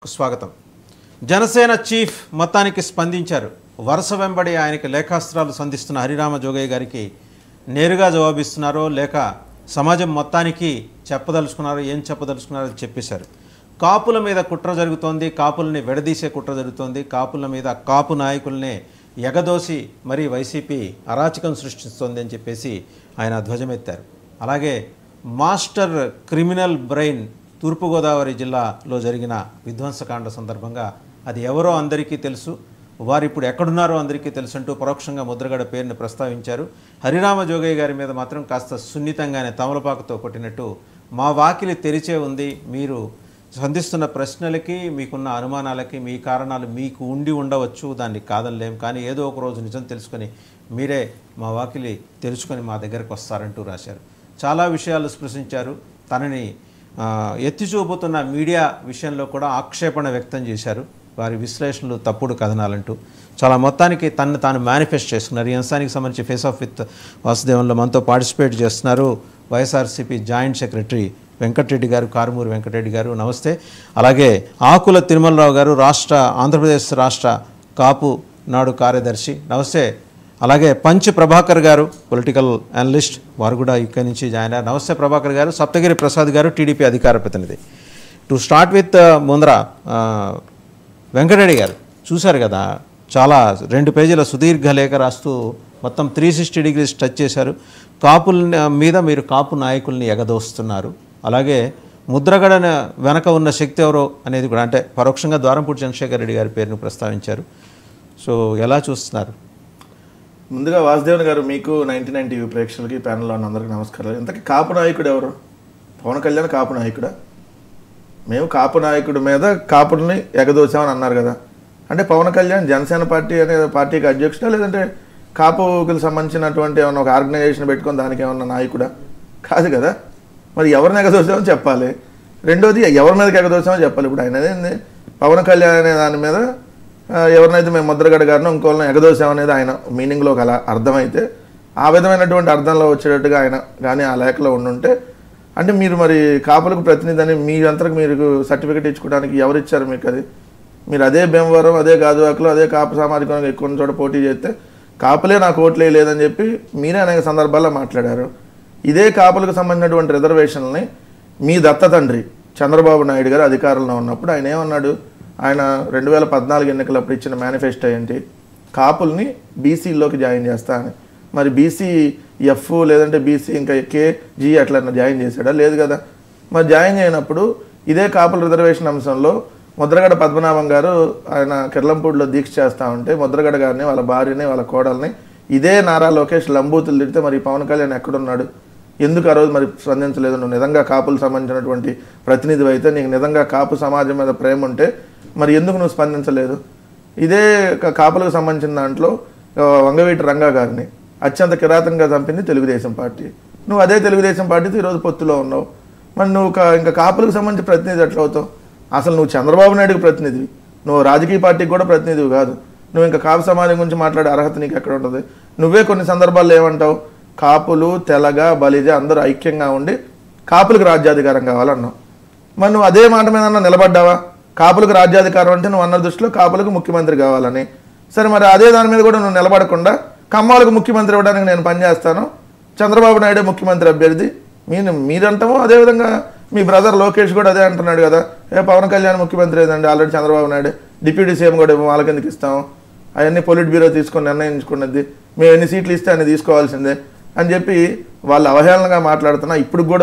స్వాగతం. జనసేన చీఫ్ మొత్తానికి స్పందించారు. వరుస వెంబడి ఆయనకి లేఖాస్త్రాలు సంధిస్తున్న హరిరామ జోగయ్య గారికి నేరుగా జవాబిస్తున్నారో లేక సమాజం మొత్తానికి చెప్పదలుచుకున్నారో ఏం చెప్పదలుచుకున్నారో చెప్పేశారు. కాపుల మీద కుట్ర జరుగుతోంది, కాపుల్ని విడదీసే కుట్ర జరుగుతోంది, కాపుల మీద కాపు నాయకుల్ని ఎగదోసి మరీ వైసీపీ అరాచకం సృష్టిస్తోంది అని చెప్పేసి ఆయన ధ్వజమెత్తారు. అలాగే మాస్టర్ క్రిమినల్ బ్రెయిన్ తూర్పుగోదావరి జిల్లాలో జరిగిన విధ్వంసకాండ సందర్భంగా అది ఎవరో అందరికీ తెలుసు, వారు ఇప్పుడు ఎక్కడున్నారో అందరికీ తెలుసు అంటూ పరోక్షంగా ముద్రగడ పేరుని ప్రస్తావించారు. హరిరామ జోగయ్య గారి మీద మాత్రం కాస్త సున్నితంగానే తమలపాకుతో కొట్టినట్టు మా వాకిలి తెరిచే ఉంది, మీరు సంధిస్తున్న ప్రశ్నలకి మీకున్న అనుమానాలకి మీ కారణాలు మీకు ఉండి ఉండవచ్చు, దాన్ని కాదనలేం, కానీ ఏదో ఒక రోజు నిజం తెలుసుకొని మీరే మా వాకిలి తెరుచుకొని మా దగ్గరకు వస్తారంటూ రాశారు. చాలా విషయాలు స్పృశించారు. తనని ఎత్తి చూపుతున్న మీడియా విషయంలో కూడా ఆక్షేపణ వ్యక్తం చేశారు. వారి విశ్లేషణలు తప్పుడు కథనాలంటూ చాలా మొత్తానికి తనను తాను మేనిఫెస్ట్ చేసుకున్నారు. ఈ అంశానికి సంబంధించి ఫేస్ ఆఫ్ విత్ వాసుదేవంలో మనతో పార్టిసిపేట్ చేస్తున్నారు వైఎస్ఆర్సీపీ జాయింట్ సెక్రటరీ వెంకటరెడ్డి గారు, కారుమూరి వెంకటరెడ్డి గారు, నమస్తే. అలాగే ఆకుల తిరుమలరావు గారు, ఆంధ్రప్రదేశ్ రాష్ట్ర కాపు నాడు కార్యదర్శి, నమస్తే. అలాగే పంచ్ ప్రభాకర్ గారు, పొలిటికల్ అనలిస్ట్, వారు కూడా ఇక్కడి నుంచి జాయిన్ అయ్యారు. నమస్తే ప్రభాకర్ గారు. సప్తగిరి ప్రసాద్ గారు, టీడీపీ అధికార ప్రతినిధి. టు స్టార్ట్ విత్ ముందర వెంకటరెడ్డి గారు, చూశారు కదా, చాలా 2 పేజీల సుదీర్ఘ లేఖ రాస్తూ మొత్తం 360 degrees టచ్ చేశారు. కాపుల మీద మీరు కాపు నాయకుల్ని ఎగదోస్తున్నారు. అలాగే ముద్రగడ వెనక ఉన్న శక్తి ఎవరో అనేది కూడా, అంటే పరోక్షంగా ద్వారంపూడి చంద్రశేఖర్ రెడ్డి గారి పేరును ప్రస్తావించారు. సో ఎలా చూస్తున్నారు? ముందుగా వాసుదేవన్ గారు, మీకు 99 టీవీ ప్రేక్షకులకి, ప్యానల్లో ఉన్న అందరికీ నమస్కారాలు. ఇంతకీ కాపు నాయకుడు ఎవరు? పవన్ కళ్యాణ్ కాపు నాయకుడా? మేము కాపు నాయకుడి మీద కాపుల్ని ఎగదోసామని అన్నారు కదా, అంటే పవన్ కళ్యాణ్ జనసేన పార్టీ అనే పార్టీకి అధ్యక్షుడా, లేదంటే కాపుకి సంబంధించినటువంటి ఏమన్నా ఒక ఆర్గనైజేషన్ పెట్టుకొని దానికి ఏమన్నా నాయకుడా? కాదు కదా. మరి ఎవరిని ఎగదోసామో చెప్పాలి. రెండోది ఎవరి మీదకి ఎగదోసామో చెప్పాలి. ఇప్పుడు ఆయన పవన్ కళ్యాణ్ అనే దాని మీద ఎవరినైతే మేము ముద్రగడ గారినో ఇంకోళ్ళని ఎగదోసామనేది ఆయన మీనింగ్లో అలా అర్థమైతే, ఆ విధమైనటువంటి అర్థంలో వచ్చేటట్టుగా ఆయన కానీ ఆ లేఖలో ఉండుంటే, అంటే మీరు మరి కాపులకు ప్రతినిధి అని మీ అంతరకు మీరు సర్టిఫికేట్ ఇచ్చుకోవడానికి ఎవరు ఇచ్చారు మీకు? అది మీరు అదే భీమవరం, అదే గాజువాకలో, అదే కాపు సామాజిక వర్గం ఎక్కువ చోట పోటీ చేస్తే కాపులే నాకు ఓట్లే లేదని చెప్పి మీరే అనేక సందర్భాల్లో మాట్లాడారు. ఇదే కాపులకు సంబంధించినటువంటి రిజర్వేషన్ని మీ దత్త తండ్రి చంద్రబాబు నాయుడు గారు అధికారంలో ఉన్నప్పుడు ఆయన ఏమన్నాడు? ఆయన 2014 ఎన్నికలప్పుడు ఇచ్చిన మేనిఫెస్టో ఏంటి? కాపుల్ని బీసీలోకి జాయిన్ చేస్తా అని. మరి బీసీ ఎఫ్ లేదంటే బీసీ ఇంకా కేజీ అట్లా జాయిన్ చేశాడా? లేదు కదా. మరి జాయిన్ చేయనప్పుడు ఇదే కాపుల రిజర్వేషన్ అంశంలో ముద్రగడ పద్మనాభం గారు ఆయన కిర్లంపూడిలో దీక్ష చేస్తూ ఉంటే ముద్రగడ గారిని, వాళ్ళ భార్యని, వాళ్ళ కోడల్ని ఇదే నారా లోకేష్ లంబూతులు తిడితే మరి పవన్ కళ్యాణ్ ఎక్కడున్నాడు? ఎందుకు ఆ రోజు మరి స్పందించలేదు? నువ్వు నిజంగా కాపులకు సంబంధించినటువంటి ప్రతినిధి అయితే, నీకు నిజంగా కాపు సమాజం మీద ప్రేమ ఉంటే మరి ఎందుకు నువ్వు స్పందించలేదు? ఇదే కాపులకు సంబంధించిన దాంట్లో వంగవీటి రంగా గారిని అత్యంత కిరాతకంగా చంపింది తెలుగుదేశం పార్టీ. నువ్వు అదే తెలుగుదేశం పార్టీతో ఈరోజు పొత్తులో ఉన్నావు. మరి నువ్వు ఇంకా కాపులకు సంబంధించి ప్రతినిధి ఎట్లా అవుతావు? అసలు నువ్వు చంద్రబాబు నాయుడుకి ప్రతినిధివి, నువ్వు రాజకీయ పార్టీకి కూడా ప్రతినిధివి కాదు. నువ్వు ఇంకా కాపు సమాజం గురించి మాట్లాడే అర్హత నీకు ఎక్కడ ఉంటుంది? నువ్వే కొన్ని సందర్భాల్లో ఏమంటావు? కాపులు, తెలగ, బలిజ అందరూ ఐక్యంగా ఉండి కాపులకు రాజ్యాధికారం కావాలన్నావు. మరి నువ్వు అదే మాట మీద నిలబడ్డావా? కాపులకు రాజ్యాధికారం అంటే నువ్వు అన్న దృష్టిలో కాపులకు ముఖ్యమంత్రి కావాలని. సరే, మరి అదే దాని మీద కూడా నువ్వు నిలబడకుండా కమ్మాలకు ముఖ్యమంత్రి ఇవ్వడానికి నేను పనిచేస్తాను, చంద్రబాబు నాయుడే ముఖ్యమంత్రి అభ్యర్థి మీరంటామో, అదేవిధంగా మీ బ్రదర్ లోకేష్ కూడా అదే అంటున్నాడు కదా, పవన్ కళ్యాణ్ ముఖ్యమంత్రి ఏదండి, already Chandrababu Naidu deputy CM కూడా వాళ్ళకి ఎందుకు ఇస్తాము, అవన్నీ పొలిట్ బ్యూరో తీసుకొని నిర్ణయించుకున్నది, మేము ఎన్ని సీట్లు ఇస్తే అన్ని తీసుకోవాల్సిందే అని చెప్పి వాళ్ళు అవహేళనగా మాట్లాడుతున్నా. ఇప్పుడు కూడా